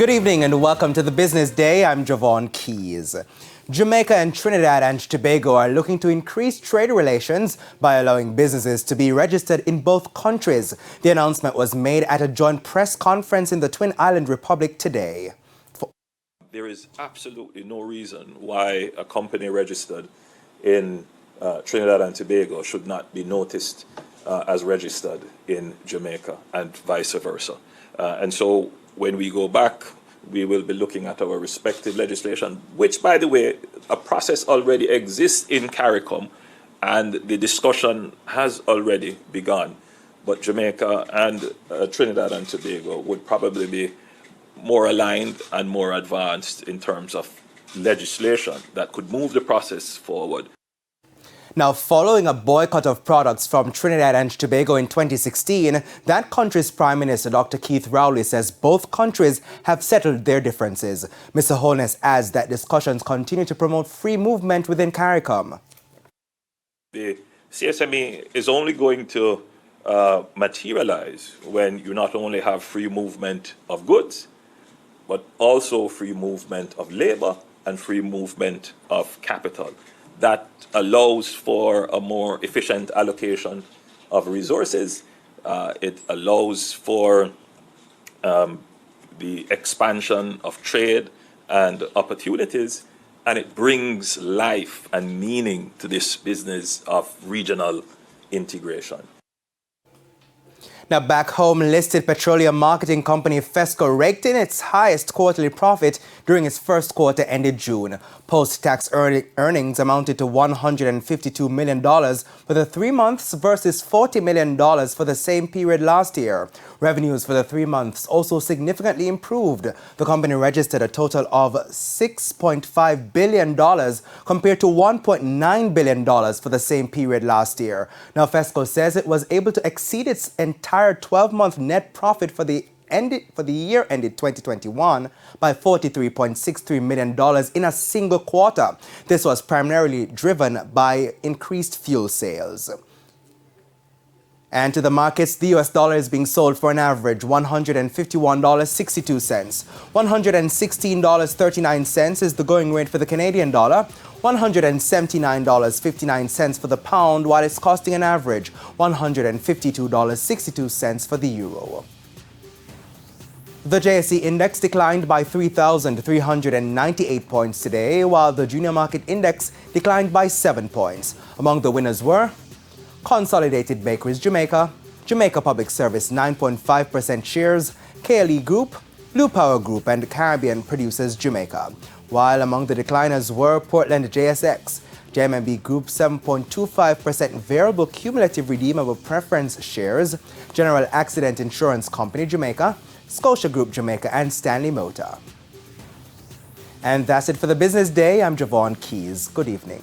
Good evening and welcome to the Business Day. I'm Javon Keys. Jamaica and Trinidad and Tobago are looking to increase trade relations by allowing businesses to be registered in both countries. The announcement was made at a joint press conference in the Twin Island Republic today. There is absolutely no reason why a company registered in Trinidad and Tobago should not be noticed as registered in Jamaica and vice versa. And so when we go back, we will be looking at our respective legislation, which, by the way, a process already exists in CARICOM, and the discussion has already begun. But Jamaica and Trinidad and Tobago would probably be more aligned and more advanced in terms of legislation that could move the process forward. Now, following a boycott of products from Trinidad and Tobago in 2016, that country's Prime Minister, Dr. Keith Rowley, says both countries have settled their differences. Mr. Holness adds that discussions continue to promote free movement within CARICOM. The CSME is only going to materialize when you not only have free movement of goods, but also free movement of labor and free movement of capital. That allows for a more efficient allocation of resources. It allows for the expansion of trade and opportunities, and it brings life and meaning to this business of regional integration. Now, back home, listed petroleum marketing company FESCO raked in its highest quarterly profit during its first quarter ended June. Post-tax earnings amounted to $152 million for the 3 months versus $40 million for the same period last year. Revenues for the 3 months also significantly improved. The company registered a total of $6.5 billion compared to $1.9 billion for the same period last year. Now, FESCO says it was able to exceed its entire 12-month net profit for the year ended 2021 by $43.63 million in a single quarter. This was primarily driven by increased fuel sales. And to the markets, the US dollar is being sold for an average $151.62. $116.39 is the going rate for the Canadian dollar. $179.59 for the pound, while it's costing an average $152.62 for the euro. The JSE index declined by 3,398 points today, while the junior market index declined by 7 points. Among the winners were Consolidated Bakeries Jamaica, Jamaica Public Service 9.5% shares, KLE Group, Blue Power Group, and Caribbean Producers Jamaica. While among the decliners were Portland JSX, JMB Group 7.25% variable cumulative redeemable preference shares, General Accident Insurance Company Jamaica, Scotia Group Jamaica, and Stanley Motor. And that's it for the Business Day. I'm Javon Keys. Good evening.